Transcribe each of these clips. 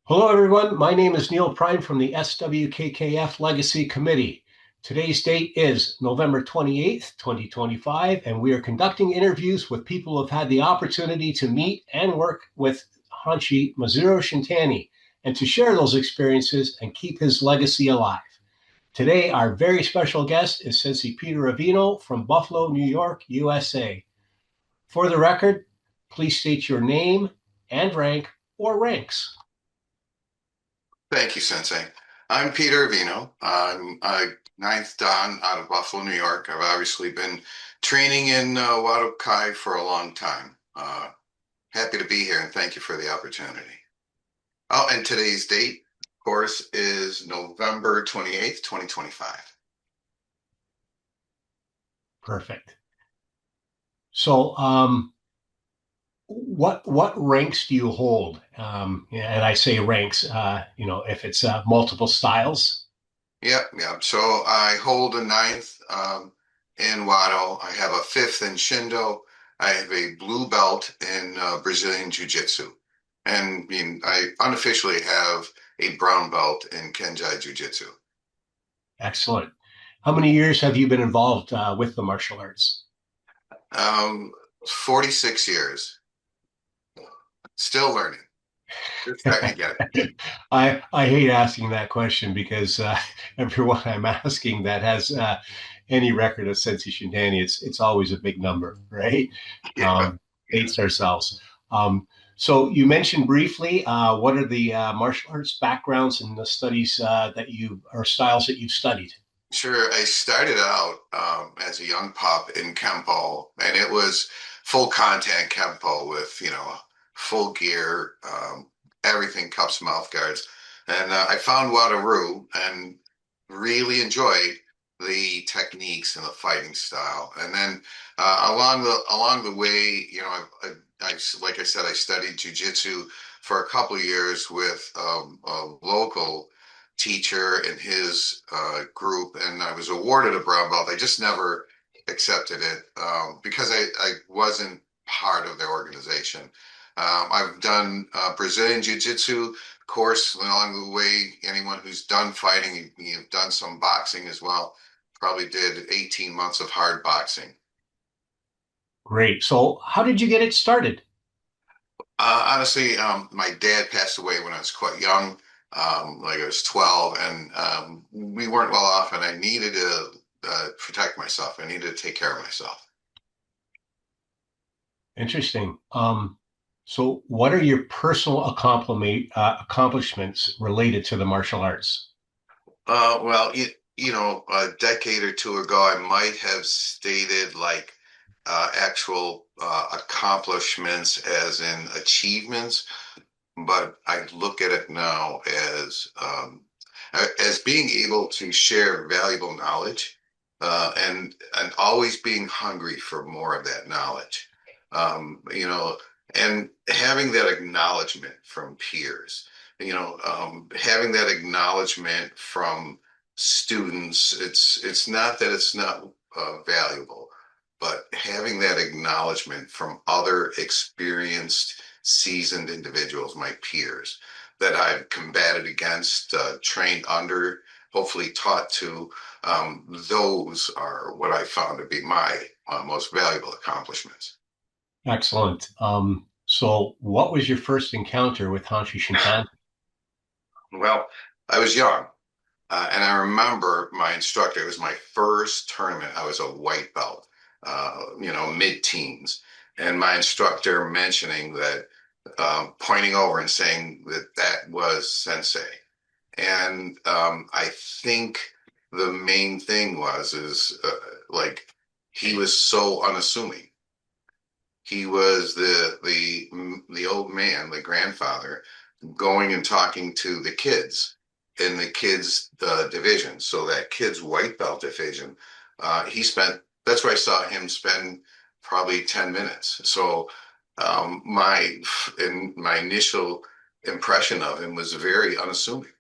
Hello, everyone. My name is Neil Prime from the SWKKF Legacy Committee. Today's date is November 28th, 2025, and we are conducting interviews with people who have had the opportunity to meet and work with Hanshi Mazuro Shintani and to share those experiences and keep his legacy alive. Today, our very special guest is Sensei Peter Avino from Buffalo, New York, USA. For the record, please state your name and rank or ranks. Thank you, Sensei. I'm Peter Avino. I'm a ninth Dan out of Buffalo, New York. I've obviously been training in Wado Kai for a long time. Happy to be here and thank you for the opportunity. Oh, and today's date, of course, is November 28th, 2025. Perfect. So, what ranks do you hold? And I say ranks, if it's multiple styles. Yep, yep. So I hold a ninth in Wado. I have a fifth in Shindo. I have a blue belt in Brazilian Jiu-Jitsu. And I unofficially have a brown belt in Kenjai Jiu-Jitsu. Excellent. How many years have you been involved with the martial arts? Um, 46 years. Still learning. Just starting to get it. I hate asking that question because everyone I'm asking that has any record of Sensei Shintani, it's always a big number, right? Yeah, Um, yeah. Hates ourselves. So you mentioned briefly what are the martial arts backgrounds and the studies that you or styles that you've studied? Sure. I started out as a young pup in Kempo, and it was full contact Kempo with, full gear, everything, cups, mouth guards. And I found Wadaru and really enjoyed the techniques and the fighting style. And then along the way, like I said, I studied jujitsu for a couple of years with a local teacher in his group, and I was awarded a brown belt. I just never accepted it because I wasn't part of their organization. I've done Brazilian Jiu-Jitsu course along the way. Anyone who's done fighting, you've done some boxing as well. Probably did 18 months of hard boxing. Great. So how did you get it started? Honestly, my dad passed away when I was quite young, like I was 12, and we weren't well off, and I needed to protect myself. I needed to take care of myself. Interesting. So what are your personal accomplishments related to the martial arts? Well, a decade or two ago, I might have stated like actual accomplishments as in achievements, but I look at it now as being able to share valuable knowledge and always being hungry for more of that knowledge. And having that acknowledgement from peers, having that acknowledgement from students. It's not that it's not valuable, but having that acknowledgement from other experienced, seasoned individuals, my peers, that I've combated against, trained under, hopefully taught to, those are what I found to be my most valuable accomplishments. Excellent. So what was your first encounter with Hanshi Shintan? Well, I was young, and I remember my instructor. It was my first tournament. I was a white belt, mid-teens, and my instructor mentioning that, pointing over and saying that that was Sensei. And I think the main thing is like he was so unassuming. He was the old man, the grandfather, going and talking to the kids in the kids division. So that kids white belt division, he spent. That's where I saw him spend probably 10 minutes. So my initial impression of him was very unassuming.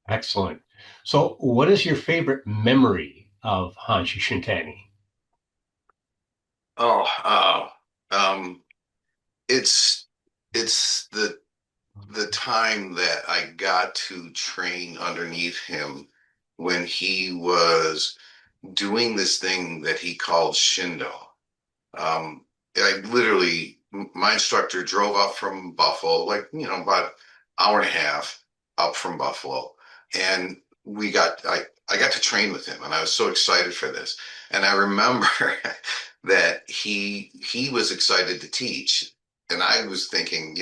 Excellent. So what is your favorite memory of Hanshi Shintani? Oh, it's it's the the time that I got to train underneath him when he was doing this thing that he called Shindo. I literally, my instructor drove up from Buffalo, like, about hour and a half up from Buffalo. And I got to train with him and I was so excited for this. And I remember that he was excited to teach. And I was thinking,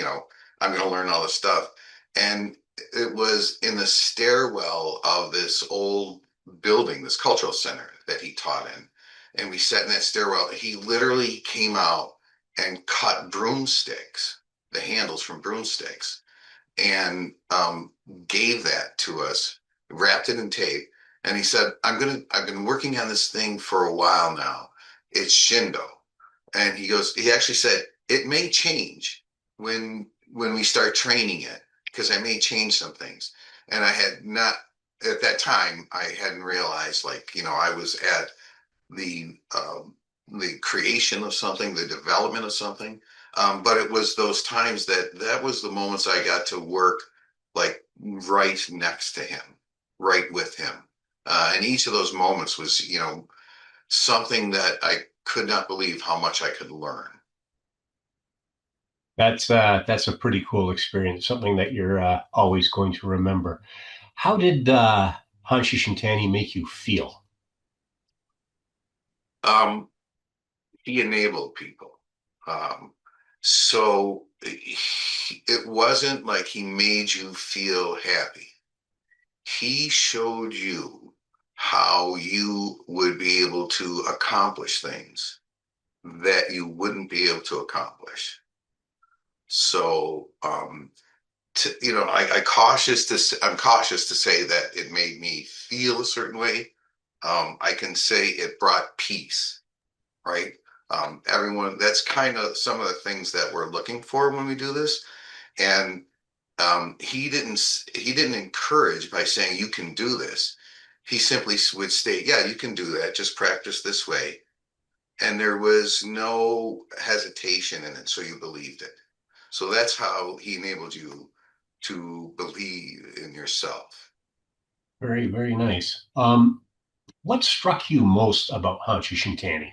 I'm going to learn all this stuff. And it was in the stairwell of this old building, this cultural center that he taught in, and we sat in that stairwell. He literally came out and cut broomsticks, the handles from broomsticks, and gave that to us, wrapped it in tape. And he said, I've been working on this thing for a while now. It's Shindo. And he actually said, it may change when we start training it, because I may change some things. And I had not, at that time, I hadn't realized, like, I was at the creation of something, the development of something. But it was those times that was the moments I got to work like right next to him, right with him. And each of those moments was, something that I could not believe how much I could learn. That's a pretty cool experience, something that you're always going to remember. How did Hanshi Shintani make you feel? Um, he enabled people. Um, so it wasn't like he made you feel happy. He showed you how you would be able to accomplish things that you wouldn't be able to accomplish. So, I'm cautious to say that it made me feel a certain way. I can say it brought peace, right? Everyone, that's kind of some of the things that we're looking for when we do this. And he didn't encourage by saying you can do this. He simply would state, yeah, you can do that, just practice this way. And there was no hesitation in it, so you believed it. So that's how he enabled you to believe in yourself. Very, very nice. What struck you most about Hanshi Shintani?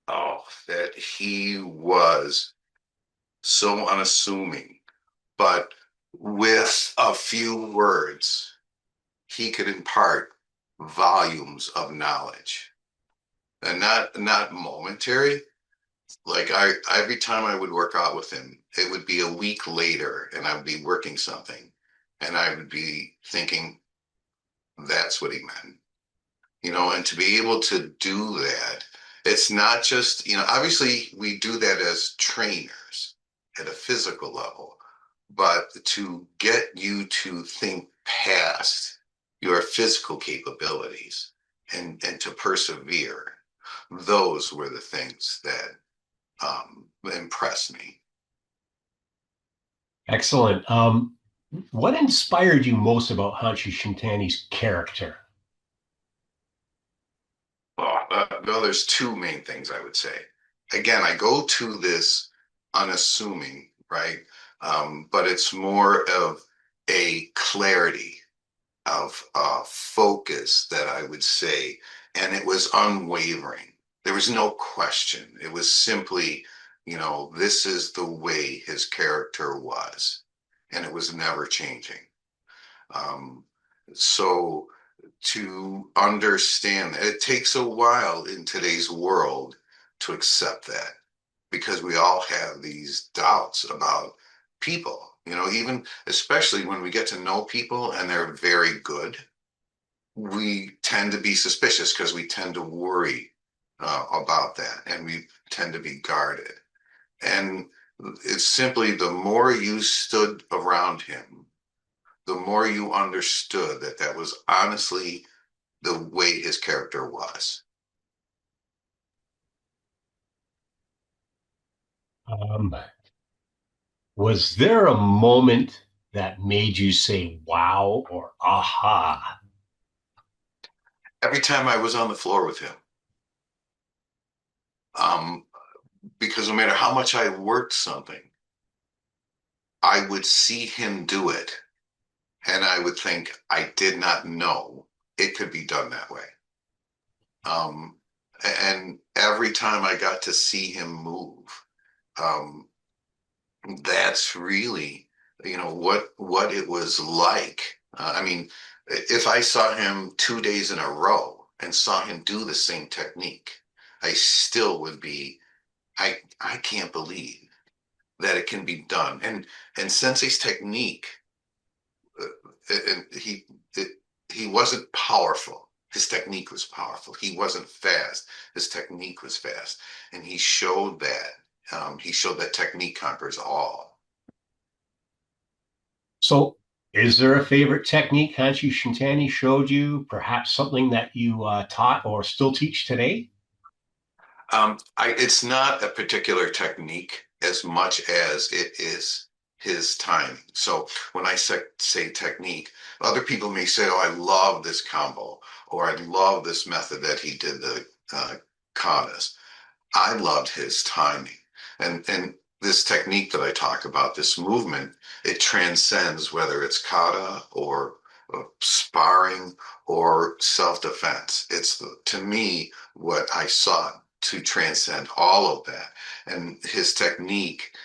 Oh, that he was so unassuming, but with a few words he could impart volumes of knowledge, and not momentary. Like, every time I would work out with him, it would be a week later and I would be working something and I would be thinking, that's what he meant. And to be able to do that, it's not just, obviously we do that as trainers at a physical level, but to get you to think past your physical capabilities and to persevere, those were the things that impressed me. Excellent. What inspired you most about Hanshi Shintani's character? Well, there's two main things I would say. Again, I go to this unassuming, right? But it's more of a clarity of focus that I would say, and it was unwavering. There was no question. It was simply, this is the way his character was, and it was never changing. Um, so to understand that, it takes a while in today's world to accept that, because we all have these doubts about people, even especially when we get to know people and they're very good, we tend to be suspicious because we tend to worry about that, and we tend to be guarded. And it's simply, the more you stood around him, the more you understood that that was honestly the way his character was. Um, was there a moment that made you say wow or aha? Every time I was on the floor with him, um, because no matter how much I worked something, I would see him do it, and I would think, I did not know it could be done that way. Um, and every time I got to see him move, um, that's really, what it was like. I mean, if I saw him 2 days in a row and saw him do the same technique, I still would be, I can't believe that it can be done. And Sensei's technique, and it, he wasn't powerful. His technique was powerful. He wasn't fast. His technique was fast, and he showed that. He showed that technique conquers all. So, is there a favorite technique Hanshi Shintani showed you? Perhaps something that you taught or still teach today? It's not a particular technique as much as it is his timing. So when I say technique, other people may say, "Oh, I love this combo," or "I love this method that he did the katas." I loved his timing, and this technique that I talk about, this movement, it transcends whether it's kata or sparring or self-defense. It's to me what I sought to transcend all of that, and his technique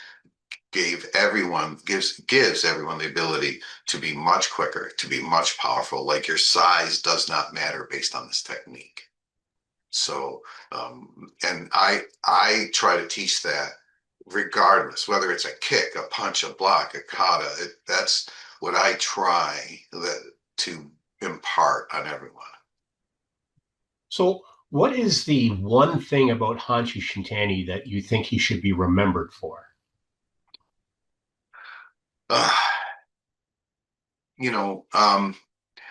gives everyone the ability to be much quicker, to be much powerful. Like your size does not matter based on this technique. So, and I try to teach that regardless, whether it's a kick, a punch, a block, a kata. That's what I try to impart on everyone. So, what is the one thing about Hanshi Shintani that you think he should be remembered for? Uh, you know,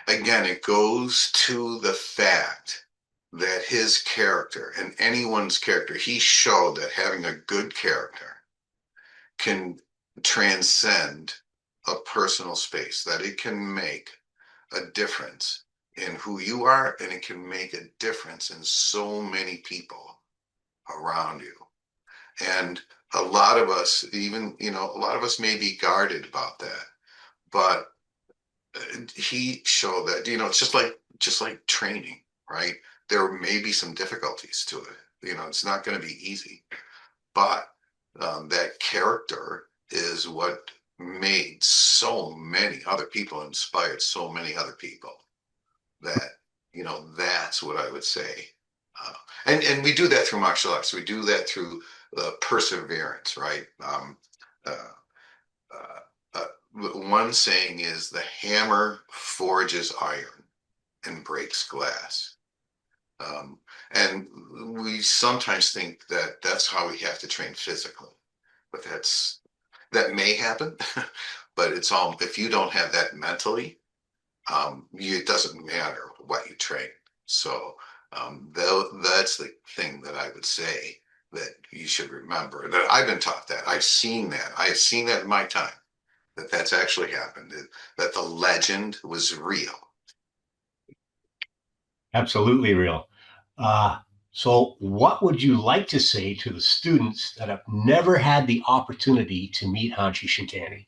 again, it goes to the fact that his character and anyone's character, he showed that having a good character can transcend a personal space, that it can make a difference in who you are, and it can make a difference in so many people around you. And a lot of us, even, a lot of us may be guarded about that, but he showed that, it's just like training, right? There may be some difficulties to it. It's not going to be easy, but that character is what made so many other people, inspired so many other people, that that's what I would say. uh, and we do that through martial arts. We do that through perseverance, right? Uh, uh, uh, One saying is, the hammer forges iron and breaks glass. um, and we sometimes think that that's how we have to train physically, but that may happen. But it's all, if you don't have that mentally, it doesn't matter what you train. So that's the thing that I would say that you should remember. That I've been taught that. I've seen that. I have seen that in my time. That's actually happened. That the legend was real. Absolutely real. Uh, so, what would you like to say to the students that have never had the opportunity to meet Hanshi Shintani?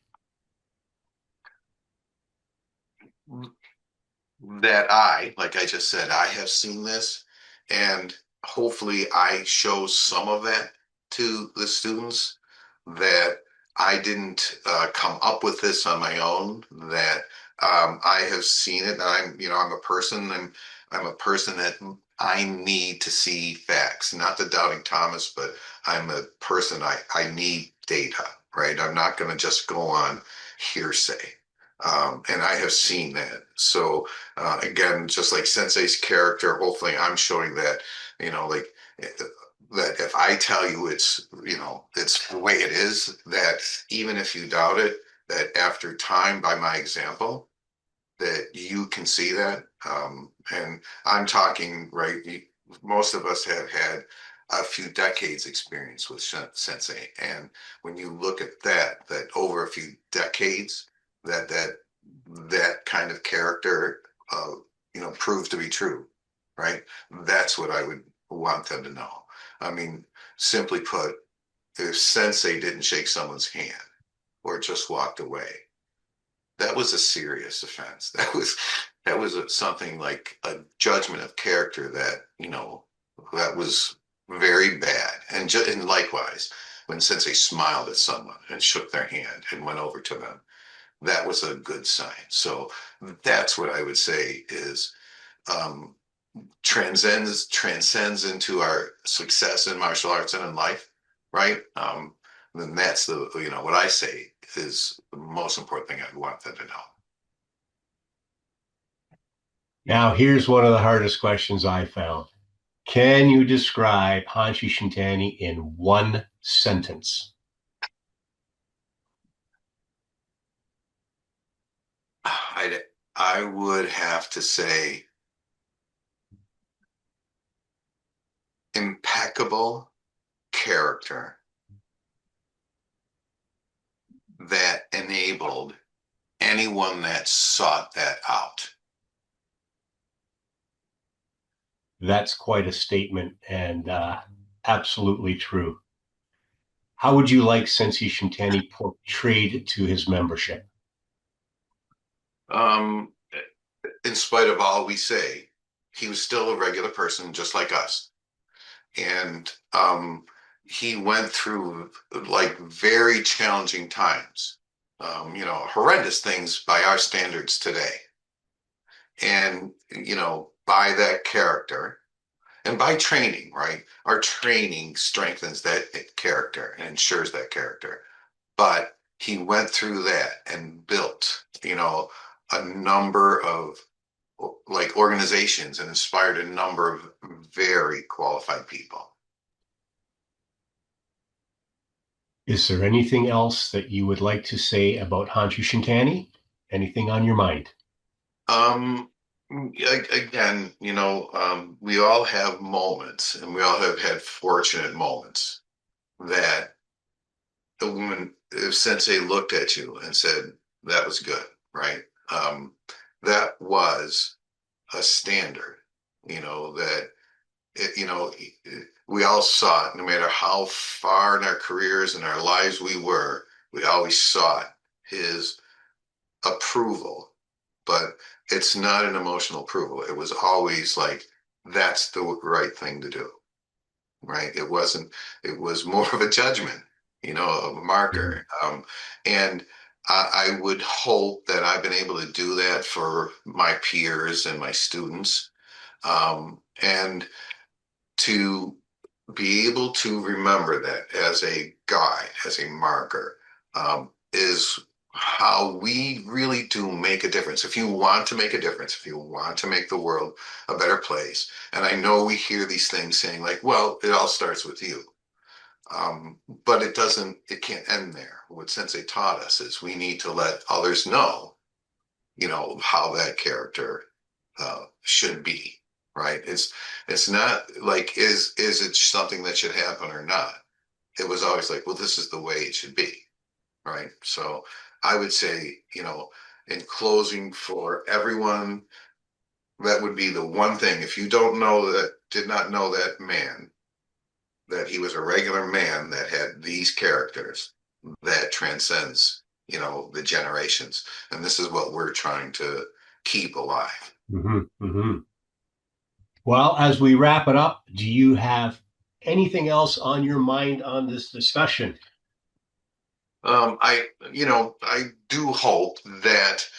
That like I just said, I have seen this, and hopefully I show some of that to the students, that I didn't come up with this on my own, that I have seen it. And I'm a person, and I'm a person that I need to see facts, not the doubting Thomas, but I'm a person, I need data, right? I'm not going to just go on hearsay. And I have seen that. So, again, just like Sensei's character, hopefully I'm showing that, like, that if I tell you it's the way it is, that even if you doubt it, that after time, by my example, that you can see that. And I'm talking, right, most of us have had a few decades experience with Sensei. And when you look at that over a few decades, that kind of character, proves to be true, right? That's what I would want them to know. I mean, simply put, if Sensei didn't shake someone's hand, or just walked away. That was a serious offense. That was something like a judgment of character that, that was very bad. And likewise, when Sensei smiled at someone and shook their hand and went over to them, that was a good sign. So that's what I would say is um, transcends into our success in martial arts and in life, right? Then that's the what I say is the most important thing I want them to know. Now, here's one of the hardest questions I found. Can you describe Hanshi Shintani in one sentence? I I would have to say impeccable character that enabled anyone that sought that out. That's quite a statement and absolutely true. How would you like Sensei Shintani portrayed to his membership? Um, in spite of all we say, he was still a regular person just like us. And he went through like very challenging times, horrendous things by our standards today. And, by that character and by training, right? Our training strengthens that character and ensures that character. But he went through that and built, a number of like organizations and inspired a number of very qualified people. Is there anything else that you would like to say about Hanshi Shintani? Anything on your mind? Um, Again, we all have moments and we all have had fortunate moments that the woman, if Sensei looked at you and said, that was good, right? That was a standard, that, it, you know, we all saw it, no matter how far in our careers and our lives we always sought his approval, but it's not an emotional approval. It was always like, that's the right thing to do, right? It was more of a judgment, a Mhm. marker. And I would hope that I've been able to do that for my peers and my students. And to be able to remember that as a guide, as a marker, is how we really do make a difference. If you want to make a difference, if you want to make the world a better place, and I know we hear these things saying like, well, it all starts with you. But it doesn't, it can't end there. What Sensei taught us is we need to let others know, how that character should be, right? It's not like is it something that should happen or not? It was always like, well, this is the way it should be, right? So I would say, in closing for everyone, that would be the one thing. If you don't know that, did not know that man, that he was a regular man that had these characters that transcends, the generations. And this is what we're trying to keep alive. Mhm, mhm. Well, as we wrap it up, do you have anything else on your mind on this discussion? I do hope that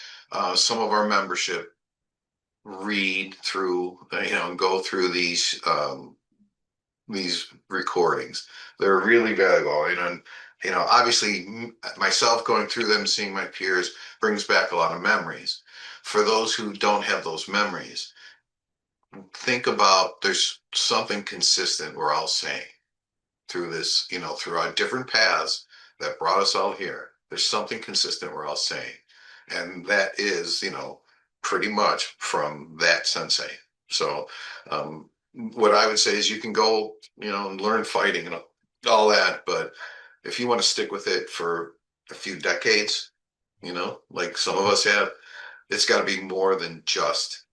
some of our membership read through, and go through these recordings. They're really valuable, and obviously, myself going through them, seeing my peers, brings back a lot of memories. For those who don't have those memories, think about there's something consistent we're all saying through this, through our different paths that brought us all here. There's something consistent we're all saying. And that is, pretty much from that sensei. So, what I would say is you can go, and learn fighting and all that. But if you want to stick with it for a few decades, like some of us have, it's got to be more than just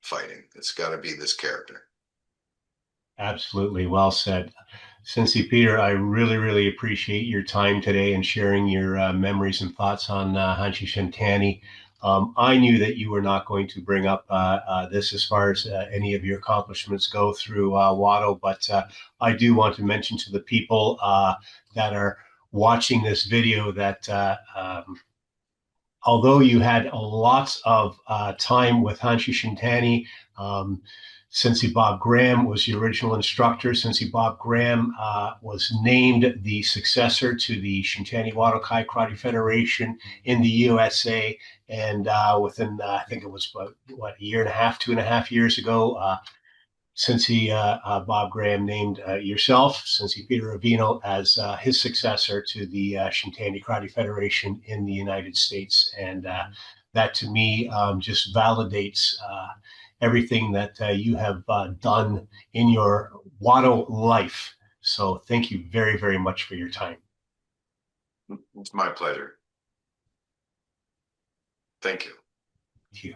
fighting. It's got to be this character. Absolutely. Well said. Sensei Peter, I really, really appreciate your time today and sharing your memories and thoughts on Hanshi Shintani. I knew that you were not going to bring up this as far as any of your accomplishments go through Wado, but I do want to mention to the people that are watching this video that although you had lots of time with Hanshi Shintani, Sensei Bob Graham was the original instructor. Sensei Bob Graham was named the successor to the Shintani Wado Kai Karate Federation in the USA. And within, I think it was what, a year and a half, 2.5 years ago, Sensei Bob Graham named yourself, Sensei Peter Avino, as his successor to the Shintani Karate Federation in the United States. And that to me just validates everything that you have done in your Wado life. So thank you very, very much for your time. It's my pleasure. Thank you. Thank you.